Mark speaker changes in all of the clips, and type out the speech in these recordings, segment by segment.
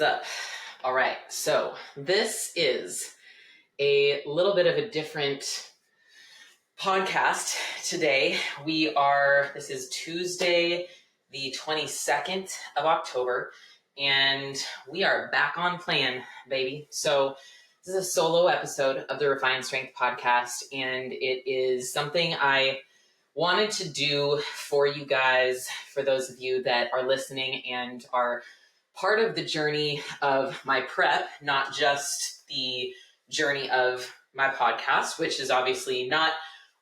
Speaker 1: up? All right, so this is a little bit of a different podcast today. This is Tuesday, the 22nd of October, and we are back on plan, baby. So this is a solo episode of the Refined Strength podcast, and it is something I wanted to do for you guys, for those of you that are listening and are part of the journey of my prep, not just the journey of my podcast, which is obviously not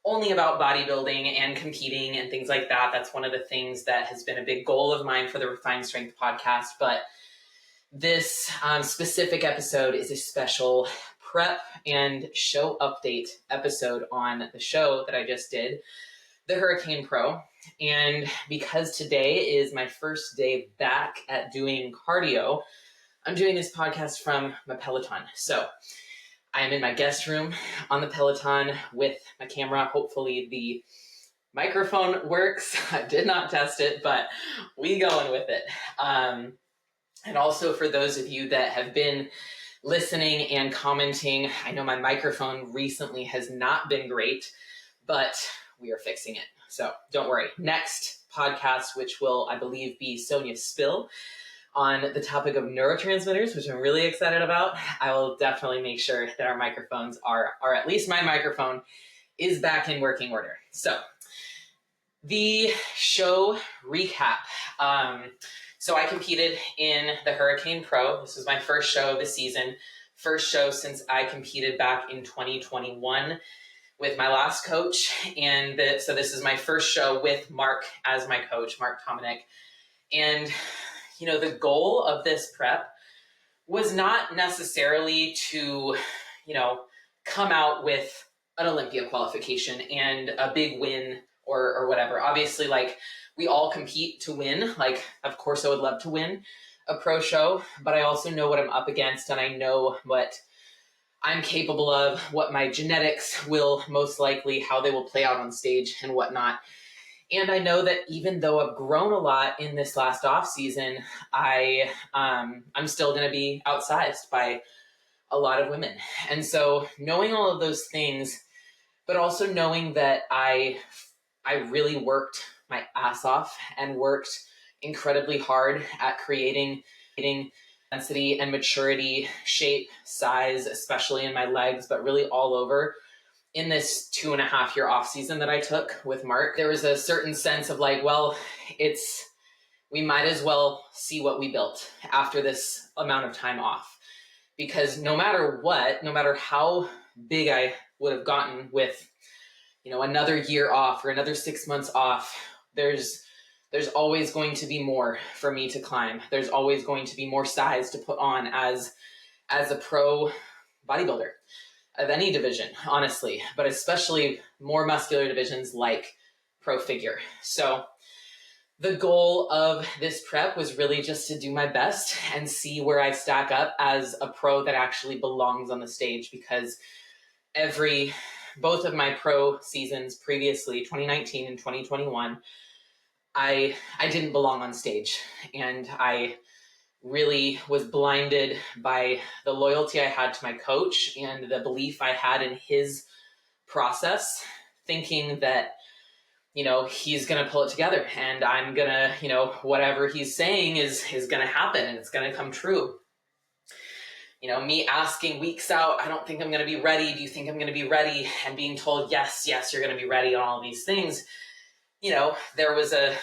Speaker 1: only about bodybuilding and competing and things like that. That's one of the things that has been a big goal of mine for the Refined Strength podcast. But this specific episode is a special prep and show update episode on the show that I just did, the Hurricane Pro. And because today is my first day back at doing cardio, I'm doing this podcast from my Peloton. So I am in my guest room on the Peloton with my camera. Hopefully the microphone works. I did not test it, but we going with it. And also for those of you that have been listening and commenting, I know my microphone recently has not been great, but we are fixing it. So don't worry. Next podcast, which will, I believe, be Sonia's spill on the topic of neurotransmitters, which I'm really excited about. I will definitely make sure that our microphones or at least my microphone is back in working order. So the show recap. So I competed in the Hurricane Pro. This was my first show this season. First show since I competed back in 2021 with my last coach. And so this is my first show with Mark as my coach, Mark Tominek. And, you know, the goal of this prep was not necessarily to, you know, come out with an Olympia qualification and a big win or whatever. Obviously, like, we all compete to win. Like, of course, I would love to win a pro show, but I also know what I'm up against, and I know what I'm capable of, what my genetics will most likely, how they will play out on stage and whatnot. And I know that even though I've grown a lot in this last off season, I'm still going to be outsized by a lot of women. And so knowing all of those things, but also knowing that I really worked my ass off and worked incredibly hard at creating density and maturity, shape, size, especially in my legs, but really all over in this 2.5 year off season that I took with Mark. There was a certain sense of like, well, we might as well see what we built after this amount of time off, because no matter what, no matter how big I would have gotten with, you know, another year off or another 6 months off, there's always going to be more for me to climb. There's always going to be more size to put on as a pro bodybuilder of any division, honestly, but especially more muscular divisions like pro figure. So the goal of this prep was really just to do my best and see where I stack up as a pro that actually belongs on the stage, because both of my pro seasons previously, 2019 and 2021, I didn't belong on stage, and I really was blinded by the loyalty I had to my coach and the belief I had in his process, thinking that, you know, he's going to pull it together and I'm going to, you know, whatever he's saying is going to happen and it's going to come true. You know, me asking weeks out, I don't think I'm going to be ready. Do you think I'm going to be ready? And being told, yes, you're going to be ready on all these things. You know, there was a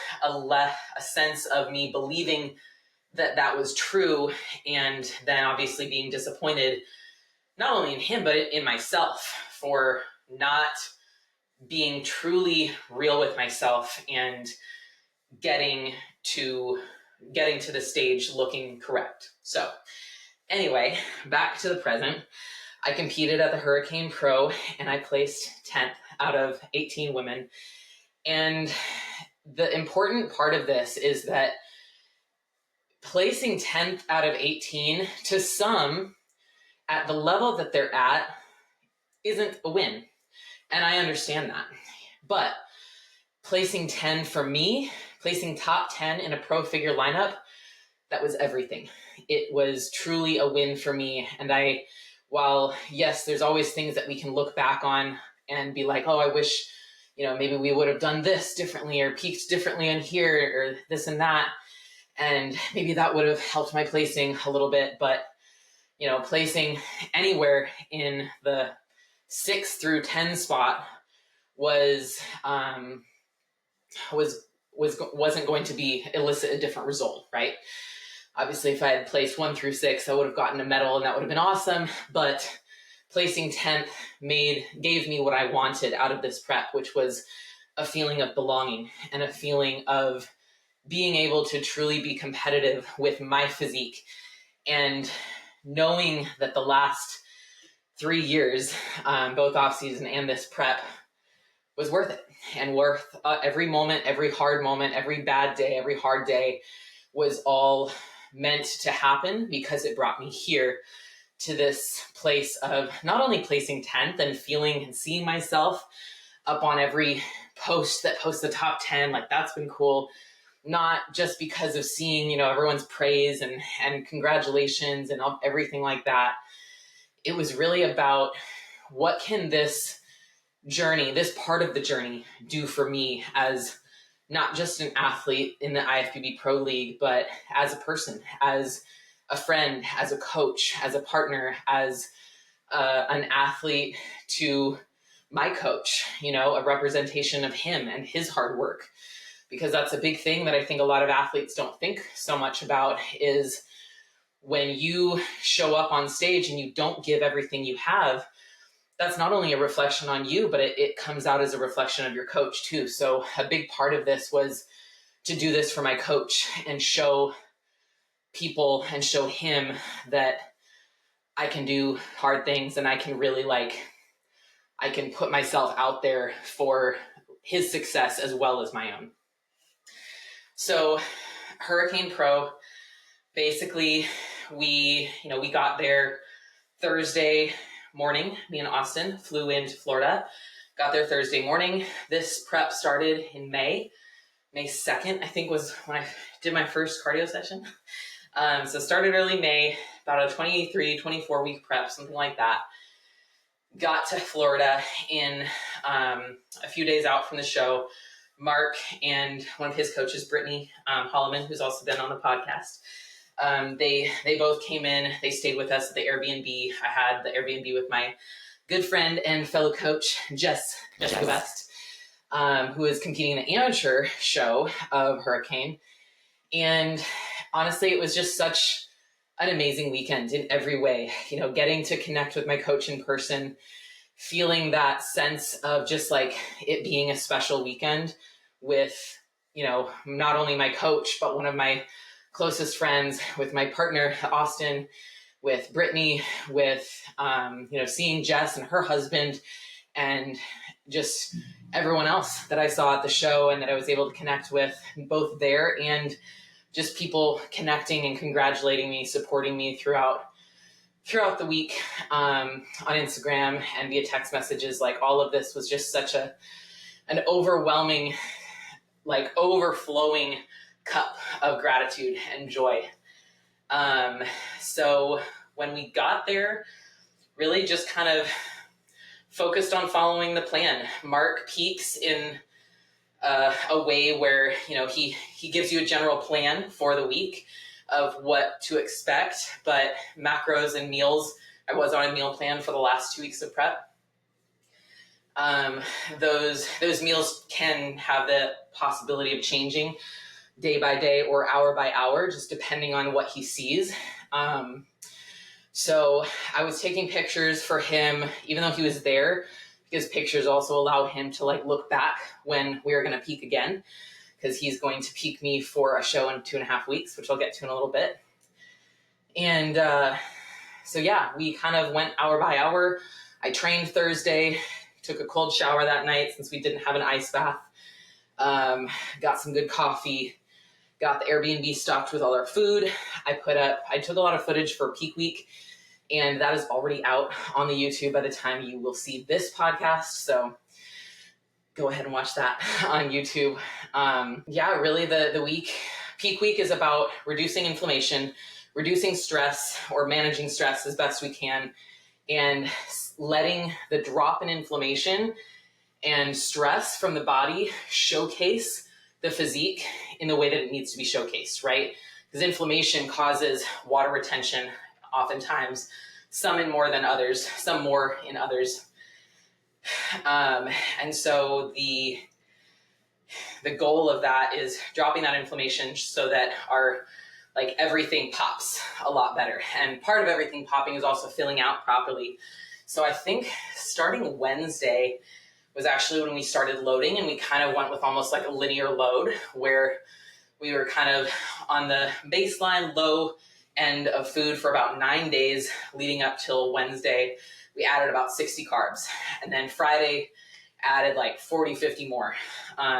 Speaker 1: sense of me believing that was true, and then obviously being disappointed, not only in him, but in myself for not being truly real with myself and getting to the stage looking correct. So anyway, back to the present. I competed at the Hurricane Pro and I placed 10th out of 18 women. And the important part of this is that placing 10th out of 18 to some at the level that they're at isn't a win. And I understand that. But placing 10 for me, placing top 10 in a pro figure lineup, that was everything. It was truly a win for me. And while yes, there's always things that we can look back on and be like, oh, I wish, maybe we would have done this differently or peaked differently on here or this and that. And maybe that would have helped my placing a little bit. But, placing anywhere in the 6 through 10 spot wasn't going to elicit a different result, right? Obviously, if I had placed 1 through 6, I would have gotten a medal and that would have been awesome. But placing 10th gave me what I wanted out of this prep, which was a feeling of belonging and a feeling of being able to truly be competitive with my physique, and knowing that the last 3 years, both off season and this prep, was worth it, and worth every moment, every hard moment, every bad day, every hard day was all meant to happen because it brought me here to this place of not only placing 10th and feeling and seeing myself up on every post that posts the top 10, like that's been cool. Not just because of seeing, everyone's praise and congratulations and everything like that. It was really about what can this journey, this part of the journey, do for me as not just an athlete in the IFBB Pro League, but as a person, as a friend, as a coach, as a partner, as an athlete to my coach, a representation of him and his hard work. Because that's a big thing that I think a lot of athletes don't think so much about, is when you show up on stage and you don't give everything you have, that's not only a reflection on you, but it comes out as a reflection of your coach too. So a big part of this was to do this for my coach and show people and show him that I can do hard things and I can really I can put myself out there for his success as well as my own. So Hurricane Pro, basically we got there Thursday morning. Me and Austin flew into Florida, got there Thursday morning. This prep started in May 2nd, I think was when I did my first cardio session. So started early May, about a 23, 24 week prep, something like that. Got to Florida in a few days out from the show. Mark and one of his coaches, Brittany Holloman, who's also been on the podcast, they both came in. They stayed with us at the Airbnb. I had the Airbnb with my good friend and fellow coach, Jawku Best, who is competing in the amateur show of Hurricane. And honestly, it was just such an amazing weekend in every way. Getting to connect with my coach in person, feeling that sense of just it being a special weekend with, not only my coach, but one of my closest friends, with my partner, Austin, with Brittany, with, seeing Jess and her husband, and just everyone else that I saw at the show and that I was able to connect with, both there and just people connecting and congratulating me, supporting me throughout the week on Instagram and via text messages. All of this was just such an overwhelming, overflowing cup of gratitude and joy. So when we got there, really just kind of focused on following the plan. Mark peaks in a way where, he gives you a general plan for the week of what to expect, but macros and meals, I was on a meal plan for the last 2 weeks of prep. Those meals can have the possibility of changing day by day or hour by hour, just depending on what he sees. So I was taking pictures for him, even though he was there, because pictures also allow him to look back when we are going to peak again, because he's going to peak me for a show in 2.5 weeks, which I'll get to in a little bit. And so yeah, we kind of went hour by hour. I trained Thursday, took a cold shower that night since we didn't have an ice bath. Got some good coffee, got the Airbnb stocked with all our food. I took a lot of footage for peak week, and that is already out on the YouTube by the time you will see this podcast. So go ahead and watch that on YouTube. Yeah, really the week peak week is about reducing inflammation, reducing stress or managing stress as best we can, and letting the drop in inflammation and stress from the body showcase the physique in the way that it needs to be showcased, right? Because inflammation causes water retention oftentimes, some in more than others, some more in others. And so the goal of that is dropping that inflammation so that our everything pops a lot better. And part of everything popping is also filling out properly. So I think starting Wednesday was actually when we started loading, and we kind of went with almost like a linear load where we were kind of on the baseline low end of food for about 9 days leading up till Wednesday. We added about 60 carbs, and then Friday added like 40, 50 more.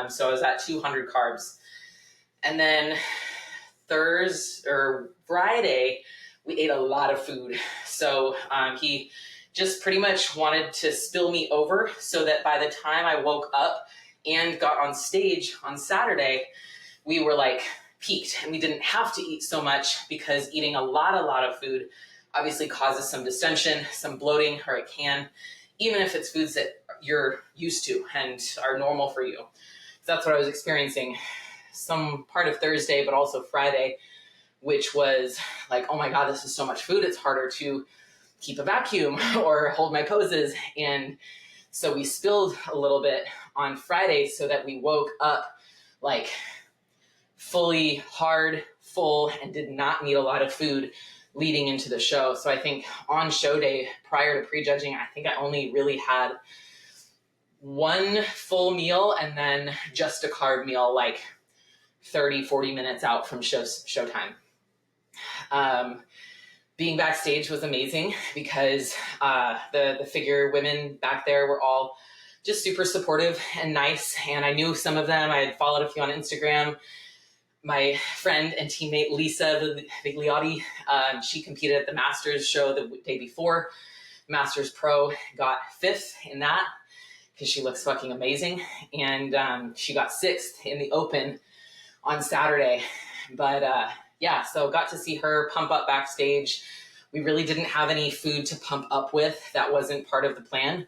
Speaker 1: So I was at 200 carbs. And then Friday, we ate a lot of food. So he just pretty much wanted to spill me over so that by the time I woke up and got on stage on Saturday, we were like peaked, and we didn't have to eat so much, because eating a lot of food obviously causes some distension, some bloating, or it can, even if it's foods that you're used to and are normal for you. So that's what I was experiencing some part of Thursday, but also Friday, which was like, oh my God, this is so much food. It's harder to keep a vacuum or hold my poses. And so we spilled a little bit on Friday so that we woke up like fully hard, full, and did not need a lot of food leading into the show. So I think on show day, prior to prejudging, I think I only really had one full meal and then just a carb meal, like 30, 40 minutes out from showtime. Being backstage was amazing because the figure women back there were all just super supportive and nice. And I knew some of them. I had followed a few on Instagram. My friend and teammate Lisa Vigliotti, she competed at the Masters show the day before. Masters Pro, got 5th in that because she looks fucking amazing. And she got 6th in the Open on Saturday. But yeah, so got to see her pump up backstage. We really didn't have any food to pump up with. That wasn't part of the plan,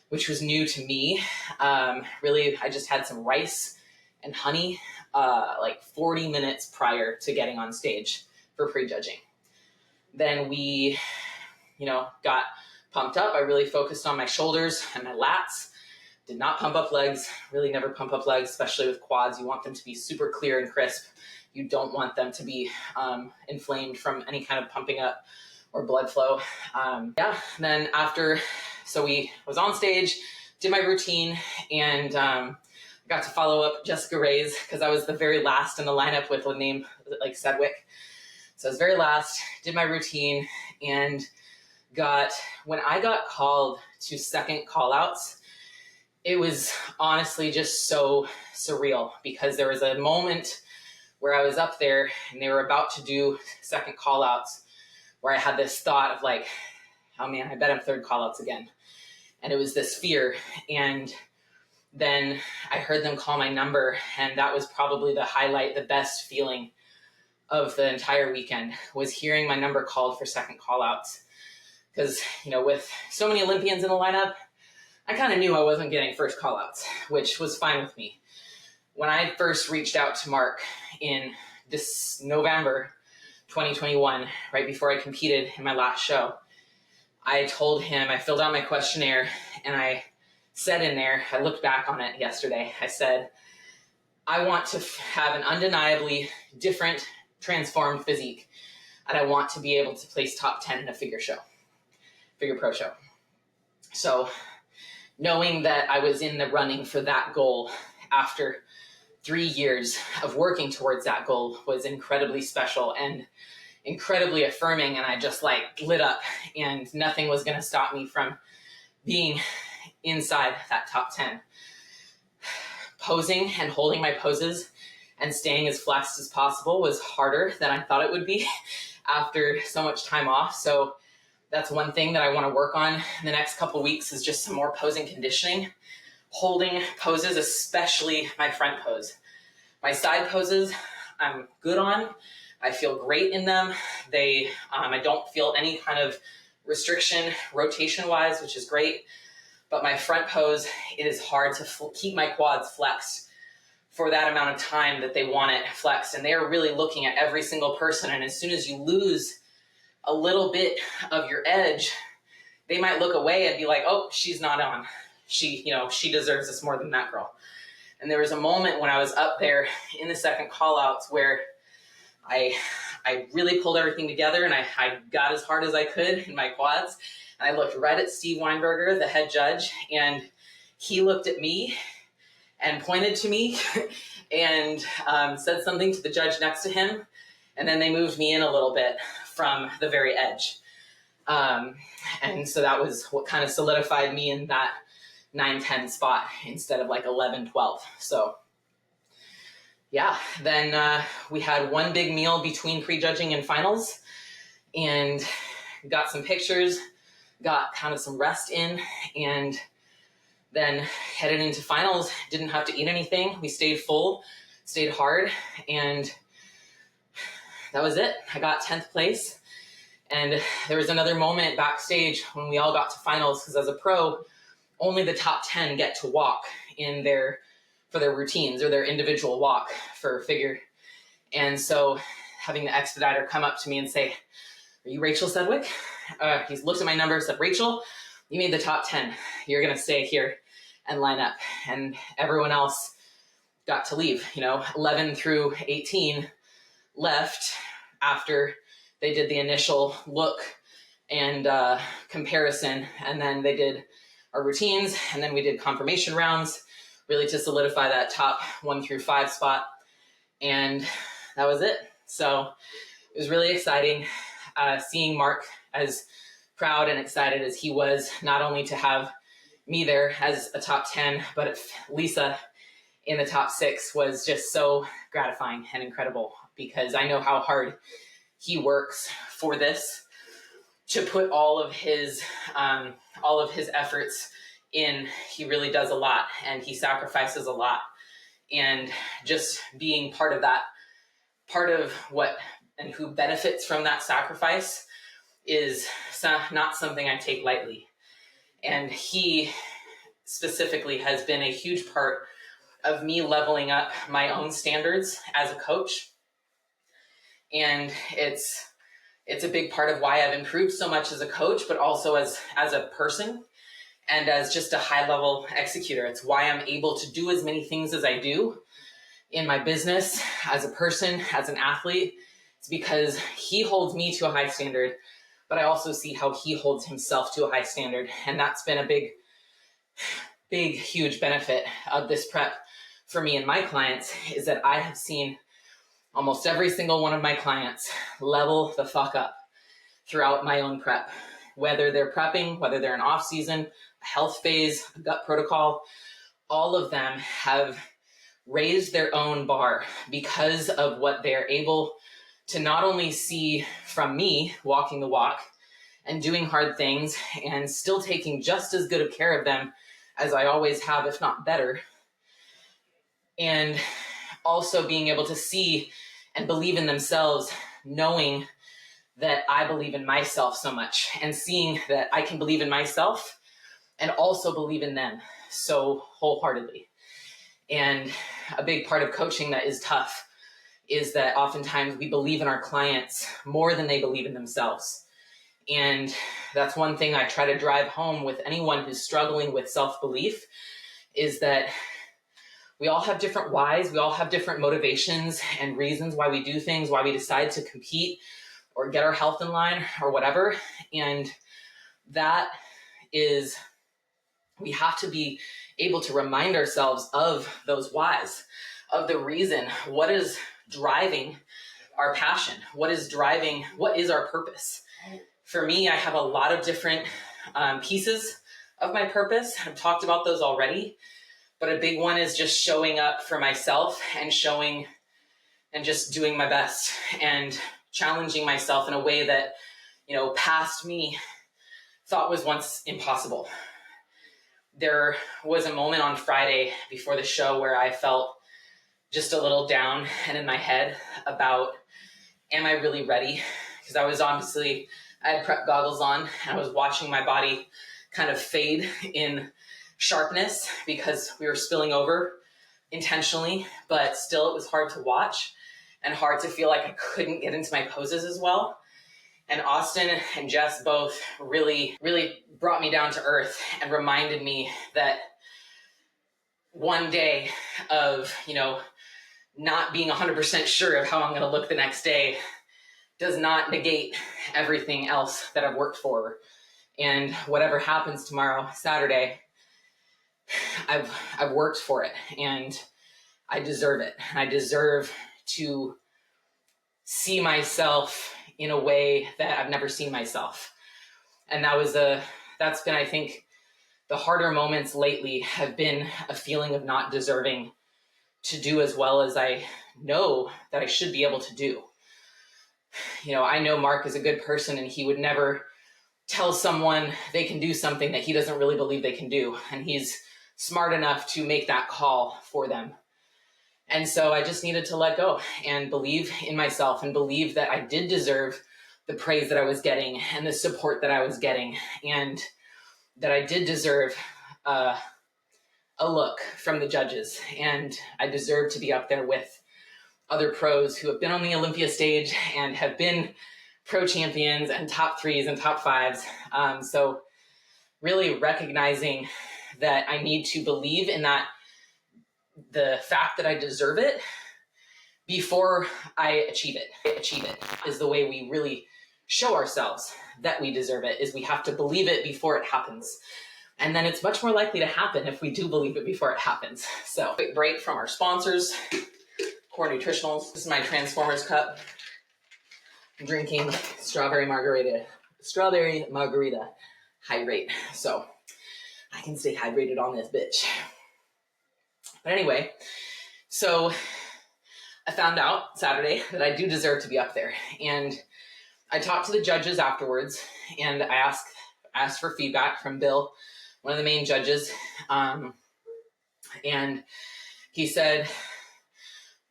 Speaker 1: which was new to me. Really, I just had some rice and honey like 40 minutes prior to getting on stage for prejudging. Then we, got pumped up. I really focused on my shoulders and my lats. Did not pump up legs. Really never pump up legs, especially with quads. You want them to be super clear and crisp. You don't want them to be inflamed from any kind of pumping up or blood flow. Then after, so we was on stage, did my routine, and got to follow up Jessica Ray's because I was the very last in the lineup with a name like Sedwick. So I was very last, did my routine, and when I got called to second call outs, it was honestly just so surreal because there was a moment where I was up there and they were about to do second call outs where I had this thought of like, oh man, I bet I'm third call outs again. And it was this fear. And then I heard them call my number, and that was probably the highlight, the best feeling of the entire weekend was hearing my number called for second call outs. Because, with so many Olympians in the lineup, I kind of knew I wasn't getting first call outs, which was fine with me. When I first reached out to Mark in this November 2021, right before I competed in my last show, I told him, I filled out my questionnaire, and I said in there, I looked back on it yesterday, I said, I want to have an undeniably different, transformed physique, and I want to be able to place top 10 in a figure pro show. So knowing that I was in the running for that goal after 3 years of working towards that goal was incredibly special and incredibly affirming. And I just lit up, and nothing was going to stop me from being inside that top 10. Posing and holding my poses and staying as flexed as possible was harder than I thought it would be after so much time off. So that's one thing that I want to work on in the next couple weeks is just some more posing conditioning. Holding poses, especially my front pose. My side poses, I'm good on. I feel great in them. I don't feel any kind of restriction rotation wise, which is great. But my front pose, it is hard to keep my quads flexed for that amount of time that they want it flexed. And they are really looking at every single person. And as soon as you lose a little bit of your edge, they might look away and be like, oh, she's not on. She deserves this more than that girl. And there was a moment when I was up there in the second call outs where I really pulled everything together and I got as hard as I could in my quads. And I looked right at Steve Weinberger, the head judge, and he looked at me and pointed to me and said something to the judge next to him. And then they moved me in a little bit from the very edge. And so that was what kind of solidified me in that 9-10 spot instead of like 11-12. So yeah, then we had one big meal between prejudging and finals and got some pictures, got kind of some rest in, and then headed into finals. Didn't have to eat anything. We stayed full, stayed hard, and that was it. I got 10th place. And there was another moment backstage when we all got to finals, because as a pro, only the top 10 get to walk for their routines or their individual walk for figure. And so having the expediter come up to me and say, are you Rachel Sedwick? He looked at my number and said, Rachel, you made the top 10. You're going to stay here and line up. And everyone else got to leave. 11 through 18 left after they did the initial look and comparison. And then they did our routines. And then we did confirmation rounds, really to solidify that top 1 through 5 spot. And that was it. So it was really exciting seeing Mark as proud and excited as he was, not only to have me there as a top 10, but Lisa in the top 6 was just so gratifying and incredible, because I know how hard he works for this, to put all of his efforts in. He really does a lot, and he sacrifices a lot. And just being part of that, part of what and who benefits from that sacrifice is not something I take lightly. And he specifically has been a huge part of me leveling up my own standards as a coach. And it's a big part of why I've improved so much as a coach, but also as a person and as just a high level executor. It's why I'm able to do as many things as I do in my business, as a person, as an athlete. It's because he holds me to a high standard, but I also see how he holds himself to a high standard. And that's been a big, huge benefit of this prep for me and my clients, is that I have seen almost every single one of my clients level the fuck up throughout my own prep, whether they're prepping, whether they're in off season, a health phase, a gut protocol. All of them have raised their own bar because of what they're able to not only see from me walking the walk and doing hard things and still taking just as good of care of them as I always have, if not better, and also being able to see and believe in themselves, knowing that I believe in myself so much, and seeing that I can believe in myself and also believe in them so wholeheartedly. And a big part of coaching that is tough is that oftentimes we believe in our clients more than they believe in themselves. And that's one thing I try to drive home with anyone who's struggling with self-belief, is that we all have different whys. We all have different motivations and reasons why we do things, why we decide to compete or get our health in line or whatever. And that is, we have to be able to remind ourselves of those whys, of the reason. What is driving our passion? What is our purpose? For me, I have a lot of different pieces of my purpose. I've talked about those already, but a big one is just showing up for myself and just doing my best and challenging myself in a way that, past me thought was once impossible. There was a moment on Friday before the show where I felt just a little down and in my head about, am I really ready? Because I had prep goggles on and I was watching my body kind of fade in sharpness because we were spilling over intentionally, but still it was hard to watch and hard to feel like I couldn't get into my poses as well. And Austin and Jess both really, really brought me down to earth and reminded me that one day of, not being 100% sure of how I'm going to look the next day does not negate everything else that I've worked for. And whatever happens tomorrow, Saturday, I've worked for it and I deserve it. I deserve to see myself in a way that I've never seen myself. And that's been, I think, the harder moments lately have been a feeling of not deserving to do as well as I know that I should be able to do. I know Mark is a good person and he would never tell someone they can do something that he doesn't really believe they can do. And he's smart enough to make that call for them. And so I just needed to let go and believe in myself and believe that I did deserve the praise that I was getting and the support that I was getting, and that I did deserve a look from the judges. And I deserve to be up there with other pros who have been on the Olympia stage and have been pro champions and top threes and top fives. So really recognizing that I need to believe in that, the fact that I deserve it before I achieve it. Achieve it is the way we really show ourselves that we deserve it, is we have to believe it before it happens. And then it's much more likely to happen if we do believe it before it happens. So quick break from our sponsors, Core Nutritionals. This is my Transformers cup. I'm drinking strawberry margarita hydrate. So I can stay hydrated on this bitch. But anyway, so I found out Saturday that I do deserve to be up there. And I talked to the judges afterwards and I asked for feedback from Bill, one of the main judges. And he said,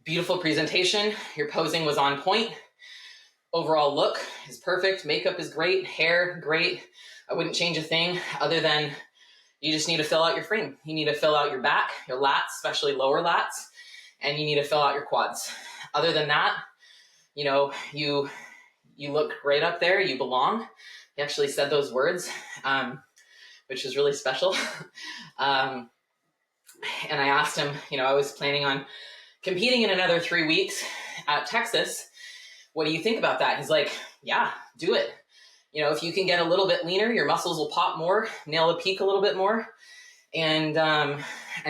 Speaker 1: beautiful presentation. Your posing was on point. Overall look is perfect. Makeup is great. Hair, great. I wouldn't change a thing other than you just need to fill out your frame. You need to fill out your back, your lats, especially lower lats, and you need to fill out your quads. Other than that, you look great up there. You belong. He actually said those words, which was really special. And I asked him, I was planning on competing in another 3 weeks at Texas. What do you think about that? He's like, yeah, do it. If you can get a little bit leaner, your muscles will pop more, nail the peak a little bit more, and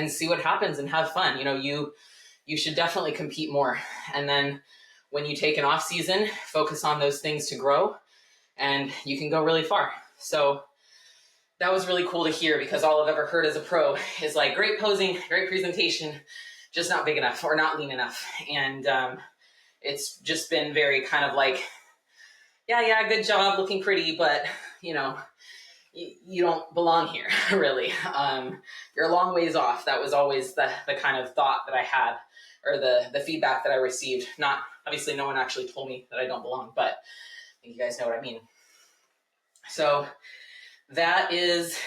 Speaker 1: see what happens and have fun. You should definitely compete more. And then when you take an off season, focus on those things to grow and you can go really far. So that was really cool to hear, because all I've ever heard as a pro is like, great posing, great presentation, just not big enough or not lean enough. And it's just been very kind of like, yeah, good job, looking pretty, but you don't belong here, really. You're a long ways off. That was always the kind of thought that I had, or the feedback that I received. Not, obviously no one actually told me that I don't belong, but I think you guys know what I mean. So that was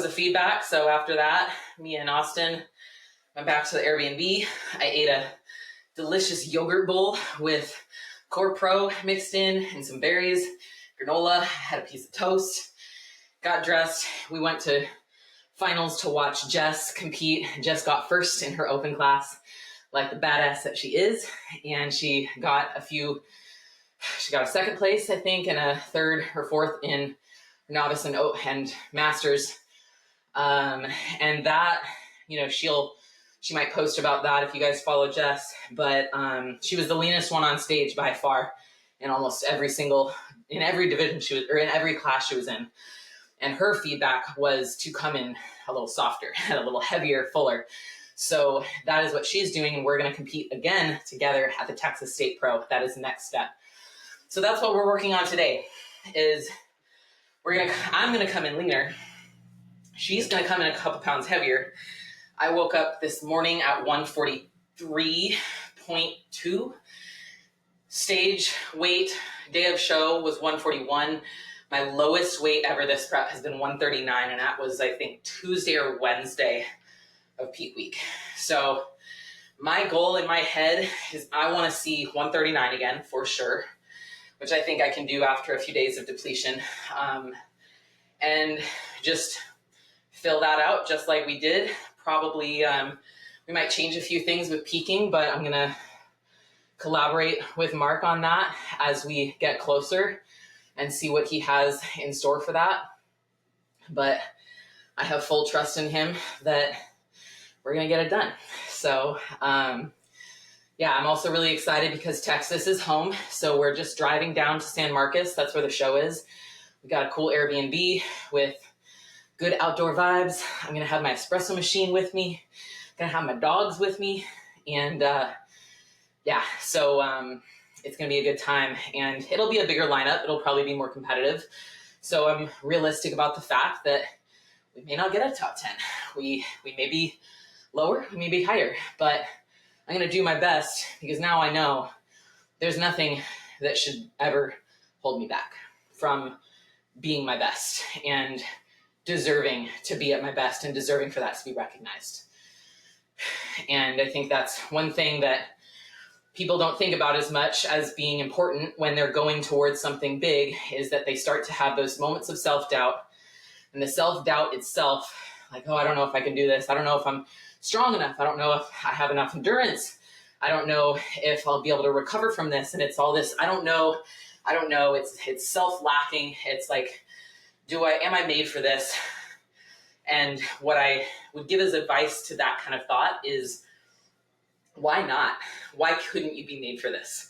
Speaker 1: the feedback. So after that, me and Austin went back to the Airbnb. I ate a delicious yogurt bowl with Core Pro mixed in and some berries, granola, had a piece of toast, got dressed. We went to finals to watch Jess compete. Jess got first in her open class, like the badass that she is. And she got a second place, I think, and a third or fourth in novice and masters. And that, she might post about that if you guys follow Jess, but she was the leanest one on stage by far in almost in every division in every class she was in. And her feedback was to come in a little softer and a little heavier, fuller. So that is what she's doing. And we're going to compete again together at the Texas State Pro. That is the next step. So that's what we're working on today, is I'm going to come in leaner. She's going to come in a couple pounds heavier. I woke up this morning at 143.2. Stage weight, day of show was 141. My lowest weight ever this prep has been 139, and that was, I think, Tuesday or Wednesday of peak week. So my goal in my head is I want to see 139 again for sure, which I think I can do after a few days of depletion. And just fill that out just like we did. Probably we might change a few things with peaking, but I'm going to collaborate with Mark on that as we get closer and see what he has in store for that. But I have full trust in him that we're going to get it done. So, yeah, I'm also really excited because Texas is home. So we're just driving down to San Marcos. That's where the show is. We got a cool Airbnb with good outdoor vibes. I'm going to have my espresso machine with me. I'm going to have my dogs with me. And yeah, so it's going to be a good time. And it'll be a bigger lineup. It'll probably be more competitive. So I'm realistic about the fact that we may not get a top 10. We may be lower, we may be higher. But I'm going to do my best because now I know there's nothing that should ever hold me back from being my best and deserving to be at my best and deserving for that to be recognized. And I think that's one thing that people don't think about as much as being important when they're going towards something big is that they start to have those moments of self-doubt. And the self-doubt itself, like, oh, I don't know if I can do this. I don't know if I'm strong enough. I don't know if I have enough endurance. I don't know if I'll be able to recover from this. And it's all this, I don't know. It's self-lacking. It's like, am I made for this? And what I would give as advice to that kind of thought is, why not? Why couldn't you be made for this?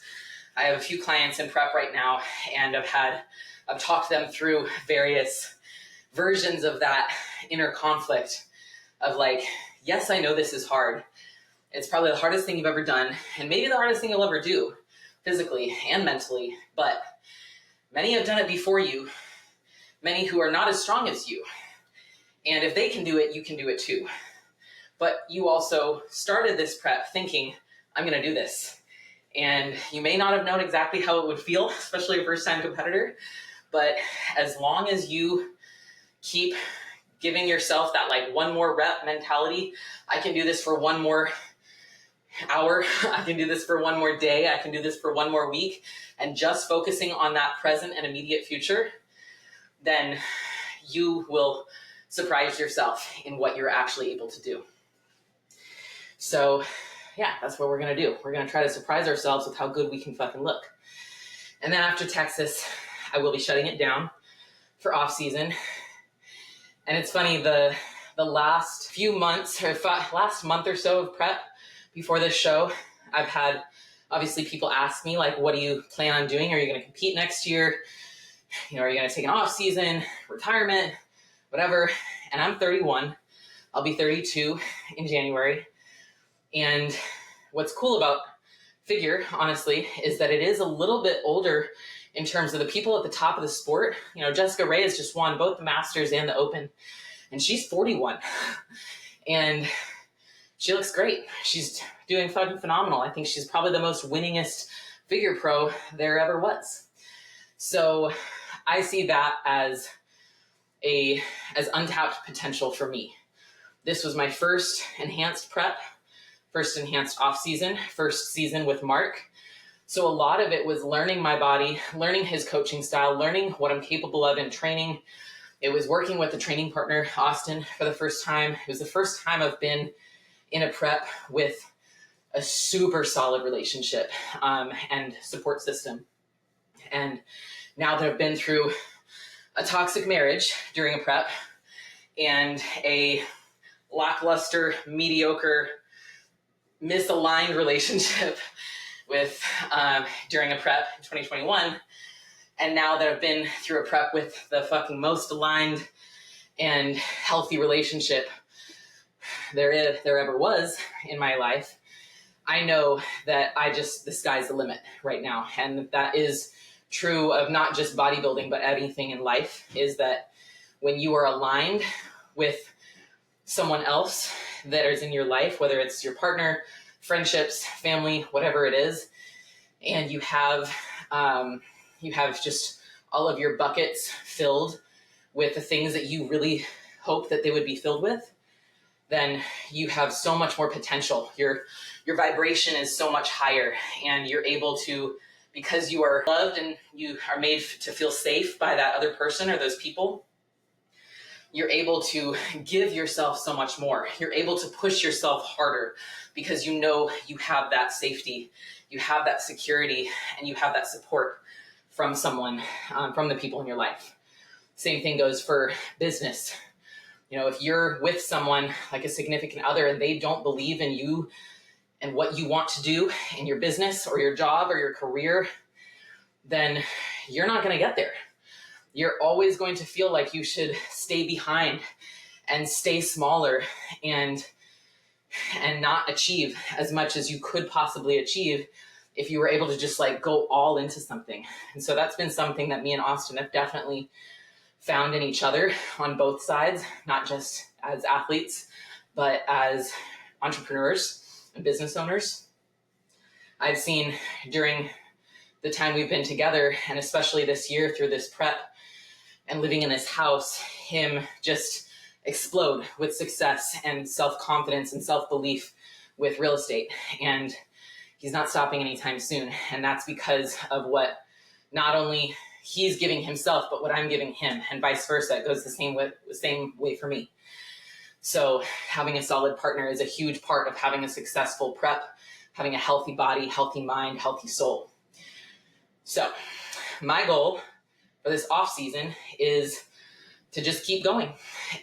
Speaker 1: I have a few clients in prep right now, and I've talked them through various versions of that inner conflict of like, yes, I know this is hard. It's probably the hardest thing you've ever done, and maybe the hardest thing you'll ever do, physically and mentally, but many have done it before you, many who are not as strong as you. And if they can do it, you can do it too. But you also started this prep thinking, I'm going to do this. And you may not have known exactly how it would feel, especially a first-time competitor. But as long as you keep giving yourself that like one more rep mentality, I can do this for one more hour, I can do this for one more day, I can do this for one more week, and just focusing on that present and immediate future, then you will surprise yourself in what you're actually able to do. So yeah, that's what we're going to do. We're going to try to surprise ourselves with how good we can fucking look. And then after Texas, I will be shutting it down for off season. And it's funny, the last few months, or last month or so of prep before this show, I've had obviously people ask me like, what do you plan on doing? Are you going to compete next year? You know, are you going to take an off season, retirement, whatever? And I'm 31. I'll be 32 in January. And what's cool about figure, honestly, is that it is a little bit older in terms of the people at the top of the sport. You know, Jessica Ray has just won both the Masters and the Open, and she's 41. And she looks great. She's doing fucking phenomenal. I think she's probably the most winningest figure pro there ever was. So I see that as untapped potential for me. This was my first enhanced prep, first enhanced off season, first season with Mark. So a lot of it was learning my body, learning his coaching style, learning what I'm capable of in training. It was working with a training partner, Austin, for the first time. It was the first time I've been in a prep with a super solid relationship and support system. And now that I've been through a toxic marriage during a prep and a lackluster, mediocre, misaligned relationship with during a prep in 2021, and now that I've been through a prep with the fucking most aligned and healthy relationship there ever was in my life, I know that the sky's the limit right now. And that is true of not just bodybuilding, but anything in life, is that when you are aligned with someone else that is in your life, whether it's your partner, friendships, family, whatever it is, and you have just all of your buckets filled with the things that you really hope that they would be filled with, then you have so much more potential. Your vibration is so much higher, and you're able to, because you are loved and you are made to feel safe by that other person or those people, you're able to give yourself so much more. You're able to push yourself harder because you know you have that safety, you have that security, and you have that support from someone, from the people in your life. Same thing goes for business. You know, if you're with someone like a significant other and they don't believe in you and what you want to do in your business or your job or your career, then you're not going to get there. You're always going to feel like you should stay behind and stay smaller and not achieve as much as you could possibly achieve if you were able to just like go all into something. And so that's been something that me and Austin have definitely found in each other on both sides, not just as athletes, but as entrepreneurs and business owners. I've seen during the time we've been together, and especially this year through this prep and living in this house, him just explode with success and self-confidence and self-belief with real estate. And he's not stopping anytime soon. And that's because of what not only he's giving himself, but what I'm giving him, and vice versa. It goes the same way for me. So having a solid partner is a huge part of having a successful prep, having a healthy body, healthy mind, healthy soul. So my goal for this off season is to just keep going.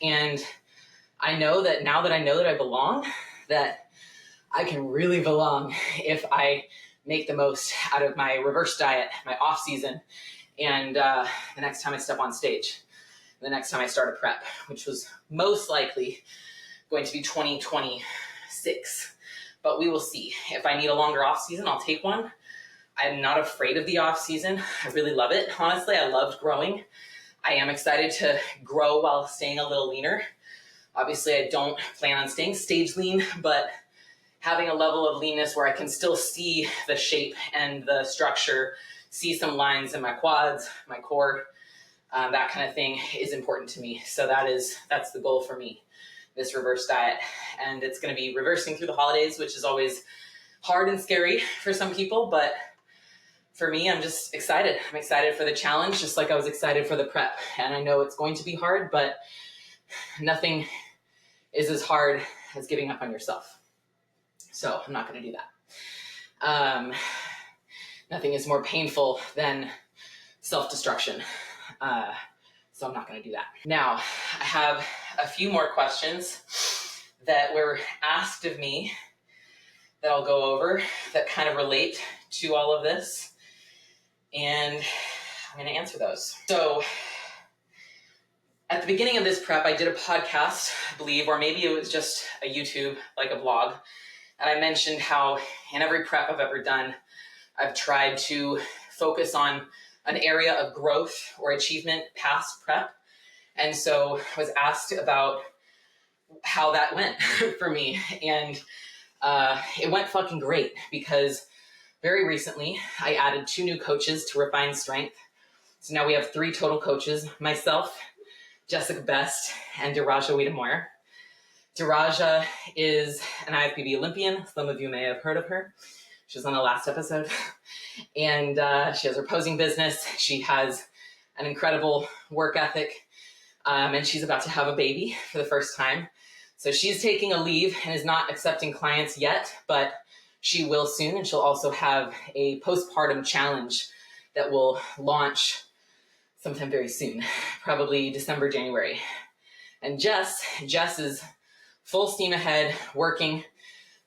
Speaker 1: And I know that now that I know that I belong, that I can really belong if I make the most out of my reverse diet, my off season, and the next time I step on stage, the next time I start a prep, which was most likely going to be 2026. But we will see. If I need a longer off season, I'll take one. I'm not afraid of the off season. I really love it. Honestly, I loved growing. I am excited to grow while staying a little leaner. Obviously, I don't plan on staying stage lean, but having a level of leanness where I can still see the shape and the structure, see some lines in my quads, my core, that kind of thing is important to me. So that's the goal for me, this reverse diet. And it's going to be reversing through the holidays, which is always hard and scary for some people, but for me, I'm just excited. I'm excited for the challenge, just like I was excited for the prep. And I know it's going to be hard, but nothing is as hard as giving up on yourself. So I'm not going to do that. Nothing is more painful than self-destruction. So I'm not going to do that. Now, I have a few more questions that were asked of me that I'll go over that kind of relate to all of this. And I'm going to answer those. So at the beginning of this prep, I did a podcast, I believe, or maybe it was just a YouTube, like a vlog. And I mentioned how in every prep I've ever done, I've tried to focus on an area of growth or achievement past prep. And so I was asked about how that went for me. And it went fucking great because very recently, I added 2 new coaches to Refine Strength. So now we have 3 total coaches, myself, Jessica Best, and Daraja Wiedemoyer. Daraja is an IFBB Olympian. Some of you may have heard of her. She was on the last episode. And she has her posing business. She has an incredible work ethic. And she's about to have a baby for the first time. So she's taking a leave and is not accepting clients yet, but she will soon, and she'll also have a postpartum challenge that will launch sometime very soon, probably December, January. And Jess is full steam ahead, working.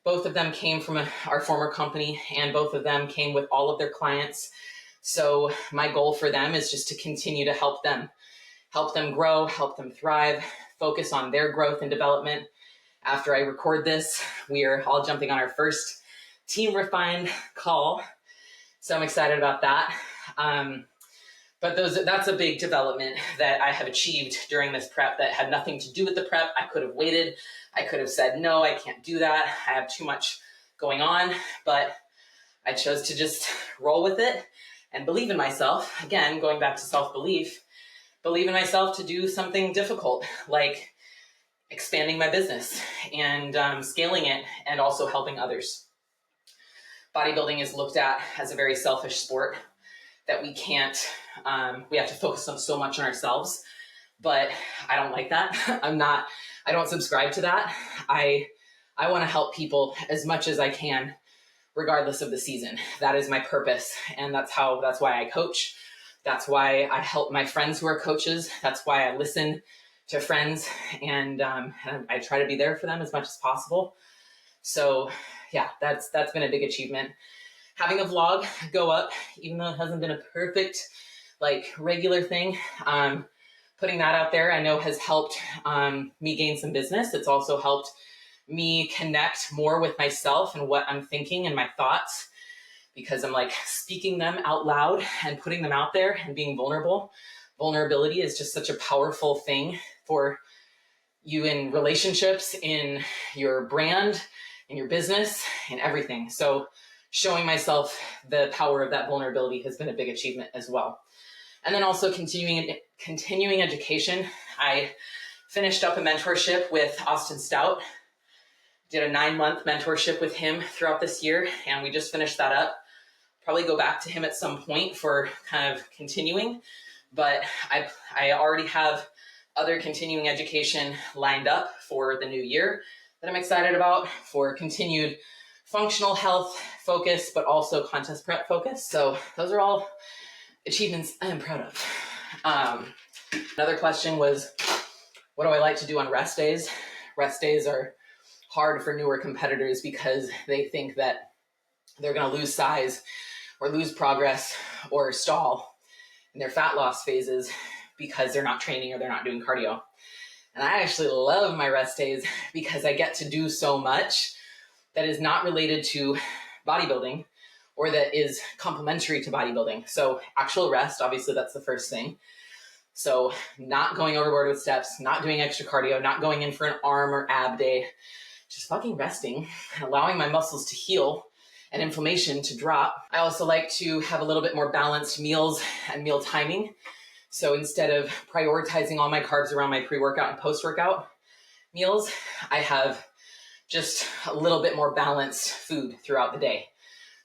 Speaker 1: Both of them came from our former company, and both of them came with all of their clients. So my goal for them is just to continue to help them grow, help them thrive, focus on their growth and development. After I record this, we are all jumping on our first Team Refined call. So I'm excited about that. But that's a big development that I have achieved during this prep that had nothing to do with the prep. I could have waited. I could have said, no, I can't do that. I have too much going on, but I chose to just roll with it and believe in myself. Again, going back to self-belief, believe in myself to do something difficult, like expanding my business and scaling it and also helping others. Bodybuilding is looked at as a very selfish sport that we can't, we have to focus on so much on ourselves, but I don't like that. I don't subscribe to that. I want to help people as much as I can, regardless of the season. That is my purpose. And that's why I coach. That's why I help my friends who are coaches. That's why I listen to friends and I try to be there for them as much as possible. So yeah, that's been a big achievement. Having a vlog go up, even though it hasn't been a perfect, like, regular thing, putting that out there, I know has helped me gain some business. It's also helped me connect more with myself and what I'm thinking and my thoughts, because I'm like speaking them out loud and putting them out there and being vulnerable. Vulnerability is just such a powerful thing for you in relationships, in your brand, in your business, in everything. So showing myself the power of that vulnerability has been a big achievement as well. And then also continuing education. I finished up a mentorship with Austin Stout, did a 9-month mentorship with him throughout this year, and we just finished that up. Probably go back to him at some point for kind of continuing, but I already have other continuing education lined up for the new year that I'm excited about for continued functional health focus, but also contest prep focus. So those are all achievements I am proud of. Another question was, what do I like to do on rest days? Rest days are hard for newer competitors because they think that they're going to lose size or lose progress or stall in their fat loss phases because they're not training or they're not doing cardio. And I actually love my rest days because I get to do so much that is not related to bodybuilding or that is complementary to bodybuilding. So actual rest, obviously that's the first thing. So not going overboard with steps, not doing extra cardio, not going in for an arm or ab day, just fucking resting, allowing my muscles to heal and inflammation to drop. I also like to have a little bit more balanced meals and meal timing. So instead of prioritizing all my carbs around my pre-workout and post-workout meals, I have just a little bit more balanced food throughout the day.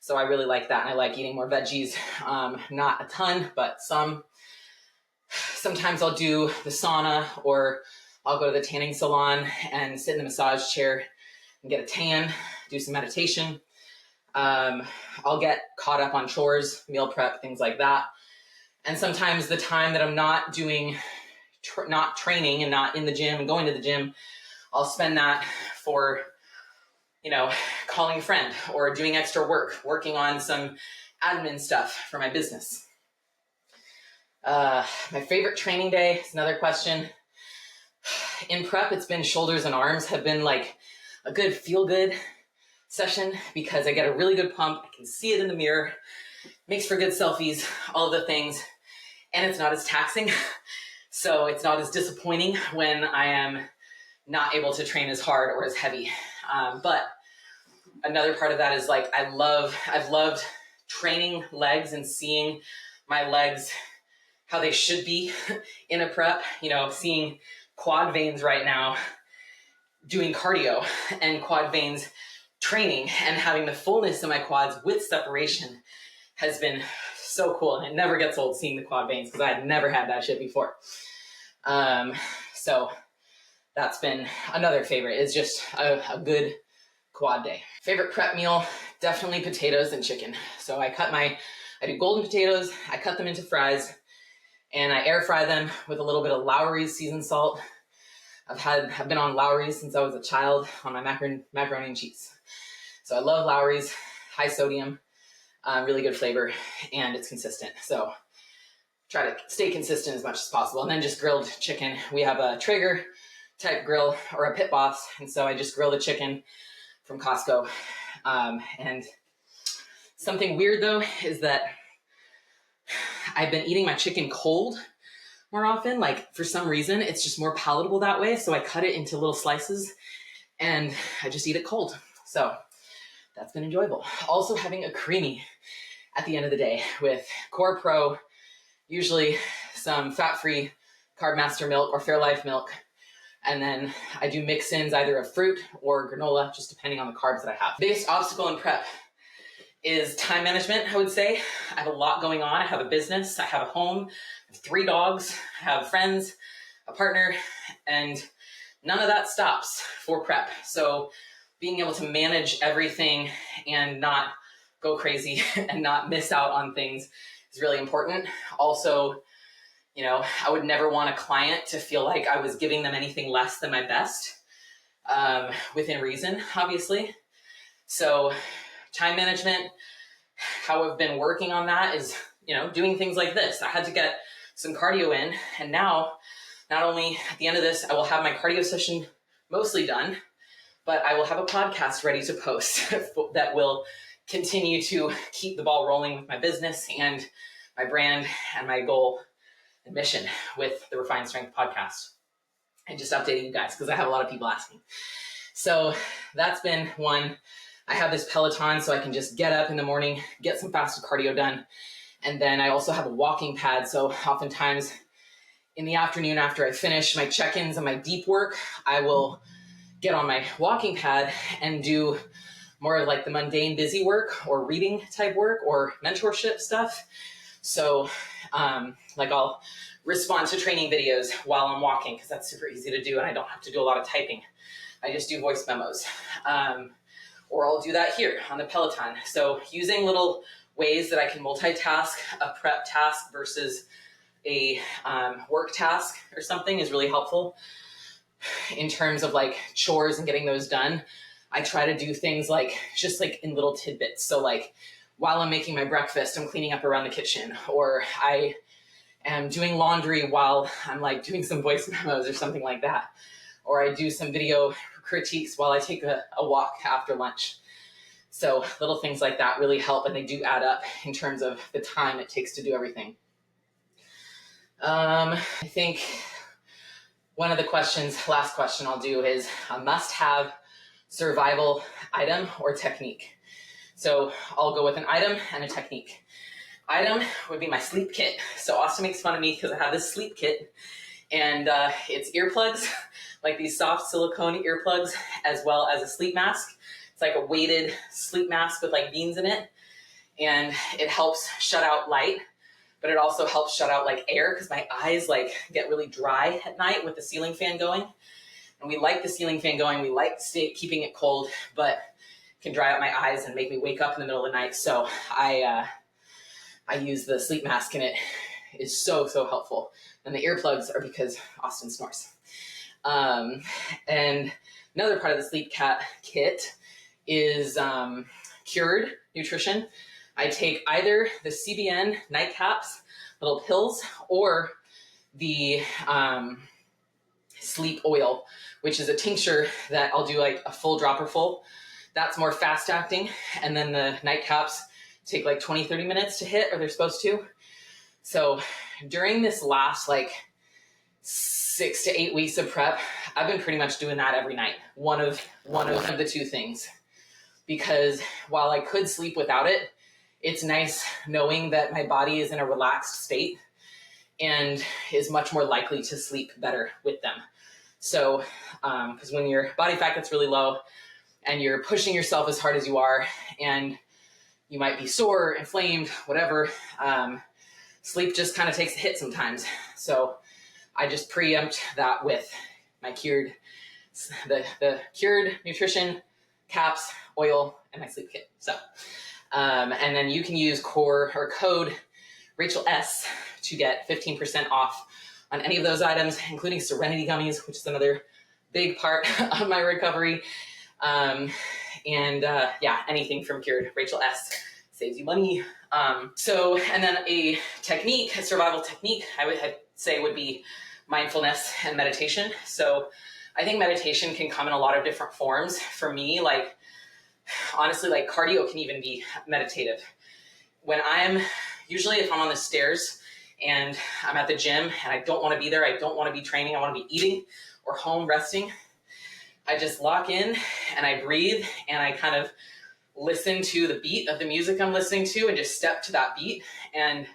Speaker 1: So I really like that. And I like eating more veggies, not a ton, but some. Sometimes I'll do the sauna, or I'll go to the tanning salon and sit in the massage chair and get a tan, do some meditation. I'll get caught up on chores, meal prep, things like that. And sometimes the time that I'm not doing, not training and not in the gym and going to the gym, I'll spend that for, calling a friend or doing extra work, working on some admin stuff for my business. My favorite training day is another question. In prep, it's been shoulders and arms have been like a good feel-good session because I get a really good pump. I can see it in the mirror, makes for good selfies, all of the things, and it's not as taxing. So it's not as disappointing when I am not able to train as hard or as heavy. But another part of that is like, I've loved training legs and seeing my legs how they should be in a prep, seeing quad veins right now doing cardio and quad veins training and having the fullness in my quads with separation has been so cool. And it never gets old seeing the quad veins because I had never had that shit before. So that's been another favorite, is just a good quad day. Favorite prep meal, definitely potatoes and chicken. So I do golden potatoes, I cut them into fries, and I air fry them with a little bit of Lowry's seasoned salt. I've been on Lowry's since I was a child on my macaroni and cheese. So I love Lowry's, high sodium, really good flavor, and it's consistent. So try to stay consistent as much as possible. And then just grilled chicken. We have a Traeger type grill or a Pit Boss, and so I just grill the chicken from Costco. And something weird though is that I've been eating my chicken cold more often. Like for some reason, it's just more palatable that way. So I cut it into little slices and I just eat it cold. So that's been enjoyable. Also having a creamy at the end of the day with Core Pro, usually some fat-free Carb Master milk or Fairlife milk. And then I do mix-ins either of fruit or granola, just depending on the carbs that I have. Biggest obstacle in prep is time management, I would say. I have a lot going on. I have a business, I have a home, I have 3 dogs, I have friends, a partner, and none of that stops for prep. So being able to manage everything and not go crazy and not miss out on things is really important. Also, you know, I would never want a client to feel like I was giving them anything less than my best, within reason, obviously. So time management, how I've been working on that is, you know, doing things like this. I had to get some cardio in, and now not only at the end of this, I will have my cardio session mostly done, but I will have a podcast ready to post that will continue to keep the ball rolling with my business and my brand and my goal and mission with the Refined Strength podcast. And just updating you guys because I have a lot of people asking. So that's been one. I have this Peloton so I can just get up in the morning, get some fasted cardio done. And then I also have a walking pad. So oftentimes in the afternoon after I finish my check-ins and my deep work, I will get on my walking pad and do more of like the mundane busy work or reading type work or mentorship stuff. So like I'll respond to training videos while I'm walking because that's super easy to do and I don't have to do a lot of typing. I just do voice memos. Or I'll do that here on the Peloton. So using little ways that I can multitask a prep task versus a work task or something is really helpful. In terms of like chores and getting those done, I try to do things like just like in little tidbits. So like while I'm making my breakfast, I'm cleaning up around the kitchen, or I am doing laundry while I'm like doing some voice memos or something like that. Or I do some video critiques while I take a walk after lunch. So little things like that really help, and they do add up in terms of the time it takes to do everything. I think one of the questions, last question I'll do is a must-have survival item or technique. So I'll go with an item and a technique. Item would be my sleep kit. So Austin makes fun of me because I have this sleep kit, and it's earplugs, like these soft silicone earplugs, as well as a sleep mask. It's like a weighted sleep mask with like beans in it, and it helps shut out light, but it also helps shut out like air because my eyes like get really dry at night with the ceiling fan going. And we like the ceiling fan going. We like keeping it cold, but it can dry out my eyes and make me wake up in the middle of the night. So I use the sleep mask, and it is so helpful. And the earplugs are because Austin snores. And another part of the sleep kit is Cured Nutrition. I take either the CBN nightcaps, little pills, or the sleep oil, which is a tincture that I'll do like a full dropper full. That's more fast acting. And then the nightcaps take like 20-30 minutes to hit, or they're supposed to. So during this last like 6 to 8 weeks of prep, I've been pretty much doing that every night. One of the two things. Because while I could sleep without it, it's nice knowing that my body is in a relaxed state and is much more likely to sleep better with them. So, because when your body fat gets really low and you're pushing yourself as hard as you are, and you might be sore, inflamed, whatever, sleep just kind of takes a hit sometimes. So I just preempt that with my Cured, the Cured Nutrition caps, oil, and my sleep kit. So, and then you can use code Rachel S to get 15% off on any of those items, including Serenity gummies, which is another big part of my recovery. Yeah, anything from Cured Rachel S saves you money. And then a technique, a survival technique, I'd say would be mindfulness and meditation. So I think meditation can come in a lot of different forms. For me, like, honestly, like cardio can even be meditative. If I'm on the stairs and I'm at the gym and I don't want to be there, I don't want to be training, I want to be eating or home resting, I just lock in and I breathe and I kind of listen to the beat of the music I'm listening to and just step to that beat, and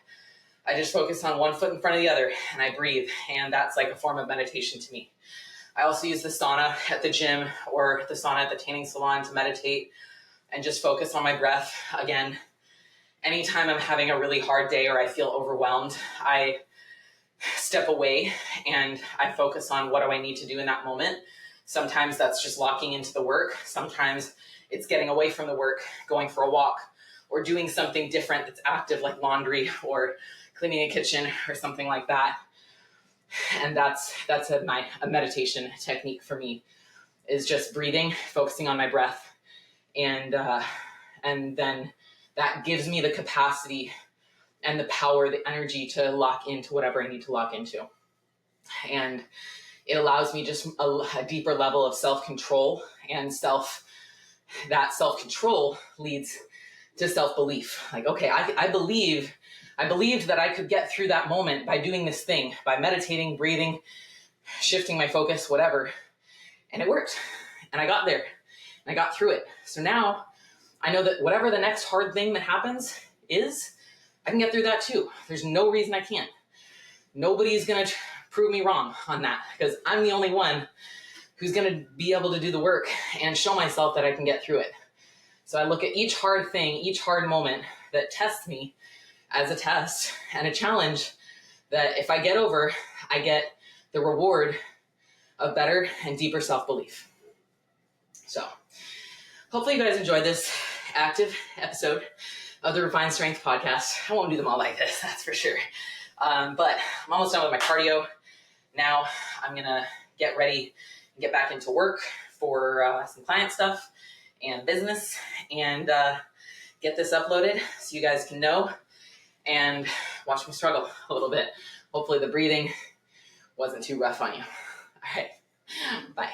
Speaker 1: I just focus on one foot in front of the other and I breathe, and that's like a form of meditation to me. I also use the sauna at the gym or the sauna at the tanning salon to meditate and just focus on my breath. Again, anytime I'm having a really hard day or I feel overwhelmed, I step away and I focus on what do I need to do in that moment. Sometimes that's just locking into the work. Sometimes it's getting away from the work, going for a walk, or doing something different that's active like laundry or cleaning a kitchen or something like that. And that's a meditation technique for me, is just breathing, focusing on my breath, and then that gives me the capacity and the power, the energy to lock into whatever I need to lock into. And it allows me just a deeper level of self-control, and that self-control leads to self-belief. Like, okay, I believed that I could get through that moment by doing this thing, by meditating, breathing, shifting my focus, whatever. And it worked. And I got there. And I got through it. So now I know that whatever the next hard thing that happens is, I can get through that too. There's no reason I can't. Nobody's going to prove me wrong on that, because I'm the only one who's going to be able to do the work and show myself that I can get through it. So I look at each hard thing, each hard moment that tests me as a test and a challenge that if I get over, I get the reward of better and deeper self-belief. So hopefully you guys enjoyed this active episode of the Refined Strength podcast. I won't do them all like this, that's for sure. But I'm almost done with my cardio. Now I'm going to get ready and get back into work for some client stuff and business, and get this uploaded so you guys can know and watch me struggle a little bit. Hopefully the breathing wasn't too rough on you. All right, bye.